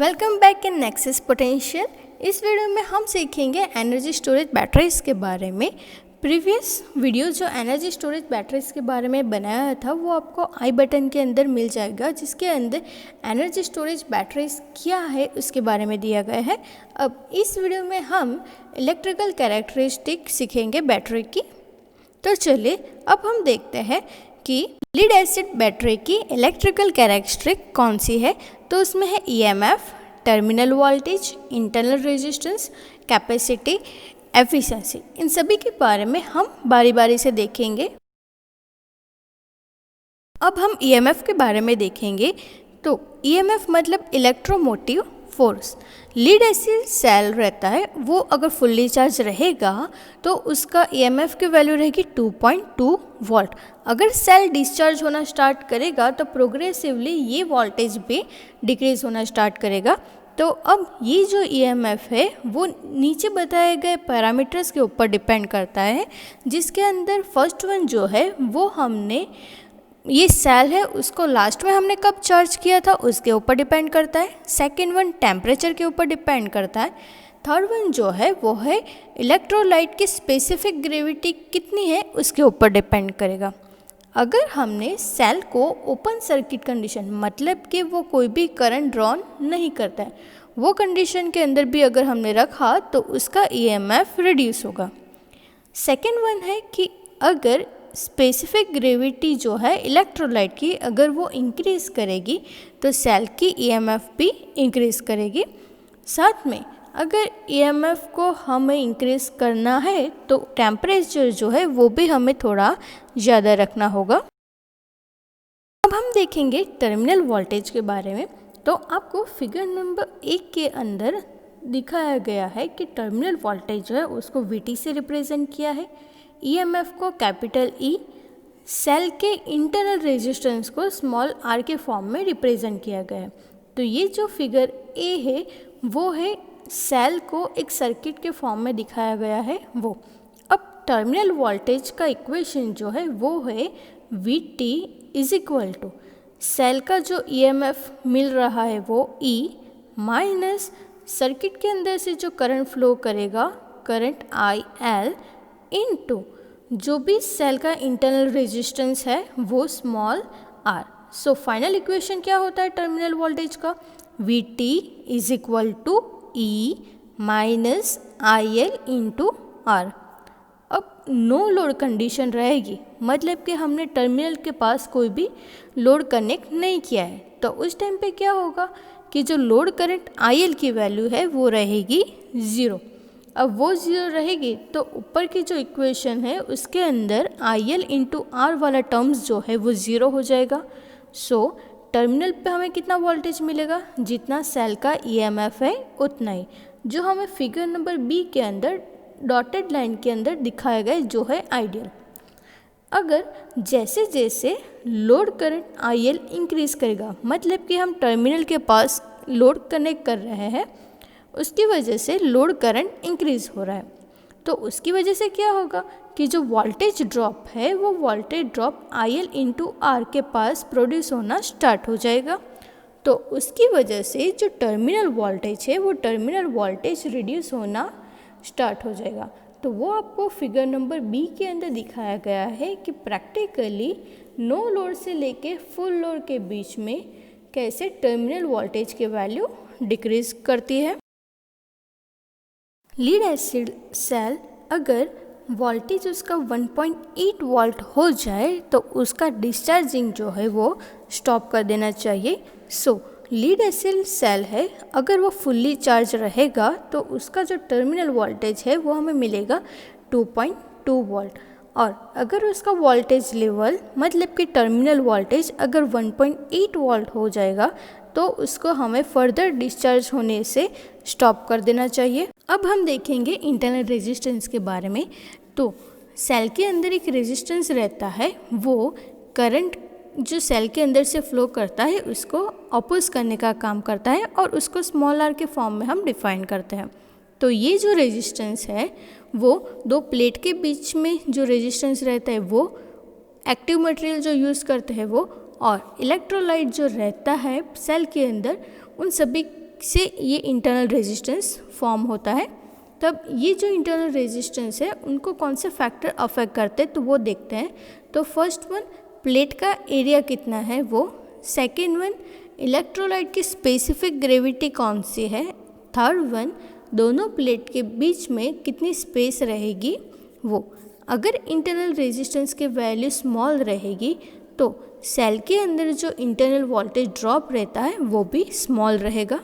Welcome back in nexus potential. इस video में हम सीखेंगे एनर्जी स्टोरेज बैटरीज के बारे में। प्रीवियस वीडियो जो एनर्जी स्टोरेज बैटरीज के बारे में बनाया था वो आपको आई बटन के अंदर मिल जाएगा, जिसके अंदर एनर्जी स्टोरेज बैटरीज क्या है उसके बारे में दिया गया है। अब इस वीडियो में हम इलेक्ट्रिकल कैरेक्टरिस्टिक सीखेंगे बैटरी की। तो चलिए अब हम देखते हैं कि लीड एसिड बैटरी की इलेक्ट्रिकल कैरेक्टरिस्टिक कौन सी है। तो उसमें है EMF, terminal voltage, internal resistance, capacity, efficiency. इन सभी के बारे में हम बारी बारी से देखेंगे। अब हम ईएमएफ के बारे में देखेंगे। तो ईएमएफ मतलब electromotive force. Lead acid cell रहता है, वो अगर फुल्ली चार्ज रहेगा तो उसका ईएमएफ की वैल्यू रहेगी 2.2 वोल्ट। अगर सेल डिस्चार्ज होना स्टार्ट करेगा तो प्रोग्रेसिवली ये वोल्टेज भी डिक्रीज होना स्टार्ट करेगा। तो अब ये जो ईएमएफ है वो नीचे बताए गए पैरामीटर्स के ऊपर डिपेंड करता है, जिसके अंदर फर्स्ट वन जो है वो हमने ये सेल है उसको लास्ट में हमने कब चार्ज किया था उसके ऊपर डिपेंड करता है। सेकेंड वन टेम्परेचर के ऊपर डिपेंड करता है। थर्ड वन जो है वो है इलेक्ट्रोलाइट की स्पेसिफिक ग्रेविटी कितनी है उसके ऊपर डिपेंड करेगा। अगर हमने सेल को ओपन सर्किट कंडीशन, मतलब कि वो कोई भी करंट ड्रॉन नहीं करता है, वो कंडीशन के अंदर भी अगर हमने रखा तो उसका ईएमएफ रिड्यूस होगा। सेकेंड वन है कि अगर स्पेसिफिक ग्रेविटी जो है इलेक्ट्रोलाइट की अगर वो इंक्रीज करेगी तो सेल की ईएमएफ भी इंक्रीज करेगी। साथ में अगर ईएमएफ को हमें इंक्रीज करना है तो टेम्परेचर जो है वो भी हमें थोड़ा ज़्यादा रखना होगा। अब हम देखेंगे टर्मिनल वोल्टेज के बारे में। तो आपको फिगर नंबर 1 के अंदर दिखाया गया है कि टर्मिनल वोल्टेज जो है उसको VT से रिप्रेजेंट किया है, ईएमएफ को कैपिटल E, सेल के इंटरनल रेजिस्टेंस को स्मॉल r के फॉर्म में रिप्रेजेंट किया गया है। तो ये जो फिगर A है वो है सेल को एक सर्किट के फॉर्म में दिखाया गया है वो। अब टर्मिनल वोल्टेज का इक्वेशन जो है वो है VT is equal to cell का जो ईएमएफ मिल रहा है वो E माइनस सर्किट के अंदर से जो करंट फ्लो करेगा करंट IL इनटू जो भी सेल का इंटरनल रेजिस्टेंस है वो small r। So final equation क्या होता है टर्मिनल वोल्टेज का? VT is equal to E minus IL into R। अब नो लोड कंडीशन रहेगी, मतलब कि हमने टर्मिनल के पास कोई भी लोड कनेक्ट नहीं किया है, तो उस टाइम पे क्या होगा कि जो लोड करंट IL की वैल्यू है वो रहेगी 0। अब वो 0 रहेगी तो ऊपर की जो इक्वेशन है उसके अंदर IL इंटू R वाला टर्म्स जो है वो 0 हो जाएगा। सो टर्मिनल पे हमें कितना वोल्टेज मिलेगा? जितना सेल का ईएमएफ है उतना ही, जो हमें फिगर नंबर B के अंदर डॉटेड लाइन के अंदर दिखाया गया जो है आइडियल। अगर जैसे जैसे लोड करंट IL इंक्रीज करेगा, मतलब कि हम टर्मिनल के पास लोड कनेक्ट कर रहे हैं, उसकी वजह से लोड करंट इंक्रीज हो रहा है, तो उसकी वजह से क्या होगा कि जो वोल्टेज ड्रॉप है वो voltage drop IL into R के पास प्रोड्यूस होना स्टार्ट हो जाएगा। तो उसकी वजह से जो टर्मिनल वोल्टेज है वो टर्मिनल वोल्टेज रिड्यूस होना स्टार्ट हो जाएगा। तो वो आपको फिगर नंबर B के अंदर दिखाया गया है कि प्रैक्टिकली नो लोड से लेके फुल लोड के बीच में कैसे टर्मिनल वोल्टेज की वैल्यू डिक्रीज करती है। लीड एसिड सेल अगर वोल्टेज उसका 1.8 वोल्ट हो जाए तो उसका डिस्चार्जिंग जो है वो स्टॉप कर देना चाहिए। सो लीड एसिड सेल है अगर वो फुल्ली चार्ज रहेगा तो उसका जो टर्मिनल वोल्टेज है वो हमें मिलेगा 2.2 वोल्ट। और अगर उसका वोल्टेज लेवल मतलब कि टर्मिनल वोल्टेज अगर 1.8 वोल्ट हो जाएगा तो उसको हमें फर्दर डिस्चार्ज होने से स्टॉप कर देना चाहिए। अब हम देखेंगे इंटरनल रेजिस्टेंस के बारे में। तो सेल के अंदर एक रेजिस्टेंस रहता है, वो करंट जो सेल के अंदर से फ्लो करता है उसको अपोज करने का काम करता है और उसको स्मॉल r के फॉर्म में हम डिफाइन करते हैं। तो ये जो रेजिस्टेंस है वो दो प्लेट के बीच में जो रेजिस्टेंस रहता है वो एक्टिव मटेरियल जो यूज़ करते हैं वो, और इलेक्ट्रोलाइट जो रहता है सेल के अंदर, उन सभी से ये इंटरनल रेजिस्टेंस फॉर्म होता है। तब ये जो इंटरनल रेजिस्टेंस है उनको कौन से फैक्टर अफेक्ट करते हैं तो वो देखते हैं। तो फर्स्ट वन, प्लेट का एरिया कितना है वो। सेकेंड वन, इलेक्ट्रोलाइट की स्पेसिफिक ग्रेविटी कौन सी है। थर्ड वन, दोनों प्लेट के बीच में कितनी स्पेस रहेगी वो। अगर इंटरनल रेजिस्टेंस की वैल्यू स्मॉल रहेगी तो सेल के अंदर जो इंटरनल वोल्टेज ड्रॉप रहता है वो भी स्मॉल रहेगा।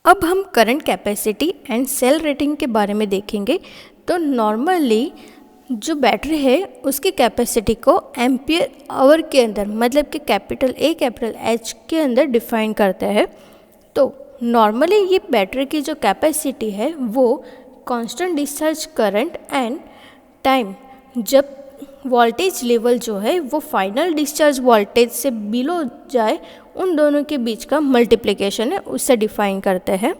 अब हम current capacity and sell rating के बारे में देखेंगे। तो नॉर्मली जो बैटरी है उसकी कैपेसिटी को एम्पियर आवर के अंदर, मतलब कि कैपिटल ए कैपिटल एच के अंदर डिफाइन करता है। तो नॉर्मली ये बैटरी की जो कैपेसिटी है वो constant discharge current and time, जब वोल्टेज लेवल जो है वो फाइनल डिस्चार्ज वोल्टेज से बिलो जाए, उन दोनों के बीच का मल्टीप्लिकेशन है उससे डिफाइन करते हैं।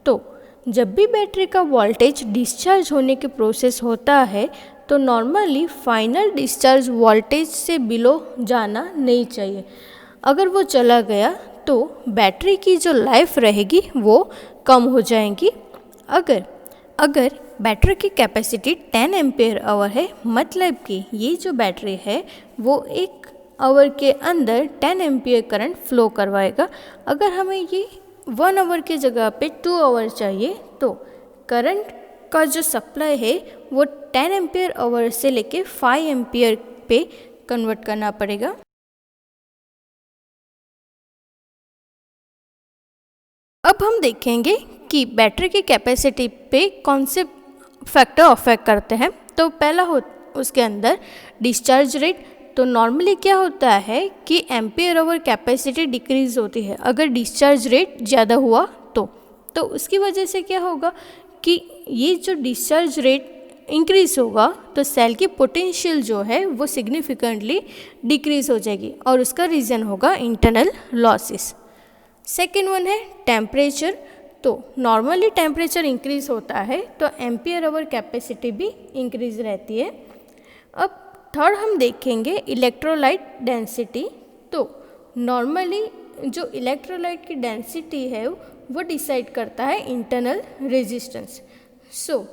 तो जब भी बैटरी का वोल्टेज डिस्चार्ज होने के प्रोसेस होता है तो नॉर्मली फाइनल डिस्चार्ज वोल्टेज से बिलो जाना नहीं चाहिए। अगर वो चला गया तो बैटरी की जो लाइफ रहेगी वो कम हो जाएगी। अगर बैटरी की कैपेसिटी 10 एम्पियर आवर है, मतलब कि ये जो बैटरी है वो एक आवर के अंदर 10 एम्पियर करंट फ्लो करवाएगा। अगर हमें ये 1 आवर की जगह पे 2 आवर चाहिए तो करंट का जो सप्लाई है वो 10 एम्पियर आवर से लेके 5 एम्पियर पे कन्वर्ट करना पड़ेगा। अब हम देखेंगे कि बैटरी की कैपेसिटी पे कौन से फैक्टर अफेक्ट करते हैं। तो पहला हो उसके अंदर डिस्चार्ज रेट। तो नॉर्मली क्या होता है कि एम्पियर आवर कैपेसिटी डिक्रीज होती है अगर डिस्चार्ज रेट ज़्यादा हुआ तो उसकी वजह से क्या होगा कि ये जो डिस्चार्ज रेट इंक्रीज होगा तो सेल की पोटेंशियल जो है वो सिग्निफिकेंटली डिक्रीज हो जाएगी और उसका रीज़न होगा इंटरनल लॉसेस। सेकेंड वन है टेम्परेचर। तो नॉर्मली टेम्परेचर इंक्रीज होता है तो एम्पियर आवर कैपेसिटी भी इंक्रीज रहती है। अब थर्ड हम देखेंगे इलेक्ट्रोलाइट डेंसिटी। तो नॉर्मली जो इलेक्ट्रोलाइट की डेंसिटी है वो डिसाइड करता है इंटरनल रेजिस्टेंस। सो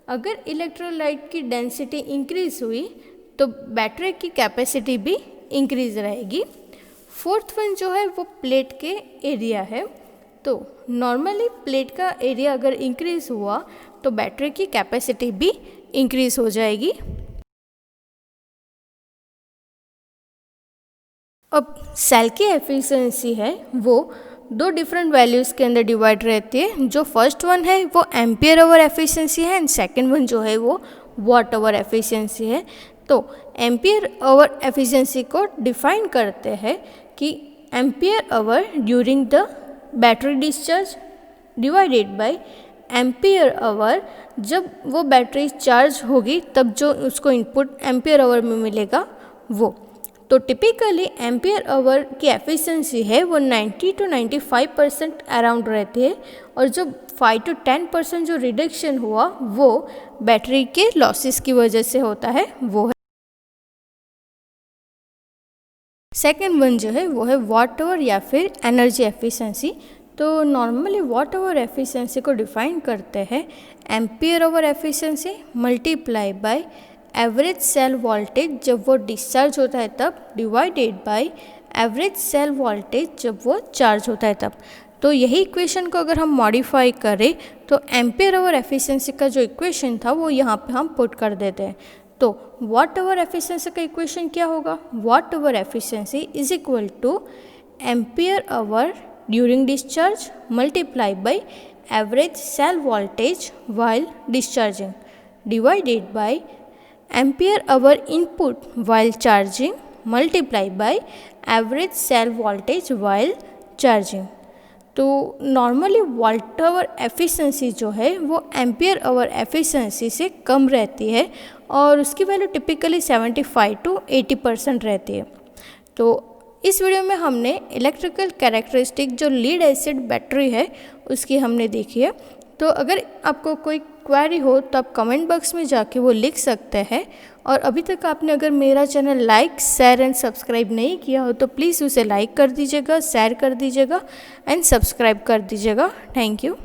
अगर इलेक्ट्रोलाइट की डेंसिटी इंक्रीज हुई तो बैटरी की कैपेसिटी भी इंक्रीज रहेगी। फोर्थ वन जो है वो प्लेट के एरिया है। तो नॉर्मली प्लेट का एरिया अगर इंक्रीज हुआ तो बैटरी की कैपेसिटी भी इंक्रीज हो जाएगी। अब सेल की एफिशिएंसी है वो 2 डिफरेंट वैल्यूज़ के अंदर डिवाइड रहती है। जो फर्स्ट वन है वो एम्पियर आवर एफिशिएंसी है एंड सेकेंड वन जो है वो वाट आवर एफिशिएंसी है। तो एम्पियर आवर एफिशिएंसी को डिफाइन करते हैं कि ampere hour during the battery discharge divided by ampere our जब वो बैटरी चार्ज होगी तब जो उसको इनपुट एम्पियर आवर में मिलेगा वो। तो टिपिकली एम्पियर आवर की एफिशिएंसी है वो 90 to 95% अराउंड रहती है और जो 5 to 10% जो रिडक्शन हुआ वो बैटरी के लॉसेस की वजह से होता है वो है। सेकेंड वन जो है वो है वाट आवर या फिर एनर्जी एफिशिएंसी। तो नॉर्मली वाट आवर एफिशिएंसी को डिफाइन करते हैं ampere hour efficiency multiply by average cell voltage जब वो डिस्चार्ज होता है तब divided by average cell voltage जब वो चार्ज होता है तब। तो यही इक्वेशन को अगर हम मॉडिफाई करें तो एम्पियर आवर एफिशिएंसी का जो इक्वेशन था वो यहाँ पे हम पुट कर देते हैं। तो वाट आवर एफिशिएंसी का इक्वेशन क्या होगा, watt hour efficiency is equal to ampere hour during discharge multiply by average cell voltage while discharging divided by ampere hour input while charging multiply by average cell voltage while charging. तो normally watt hour efficiency जो है वो ampere hour efficiency से कम रहती है और उसकी value typically 75 to 80% रहती है। तो इस वीडियो में हमने इलेक्ट्रिकल कैरेक्टरिस्टिक जो लीड एसिड बैटरी है उसकी हमने देखी है। तो अगर आपको कोई क्वेरी हो तो आप कमेंट बॉक्स में जाके वो लिख सकते हैं। और अभी तक आपने अगर मेरा channel like, share and subscribe नहीं किया हो तो प्लीज़ उसे लाइक कर दीजिएगा, शेयर कर दीजिएगा एंड सब्सक्राइब कर दीजिएगा। Thank you.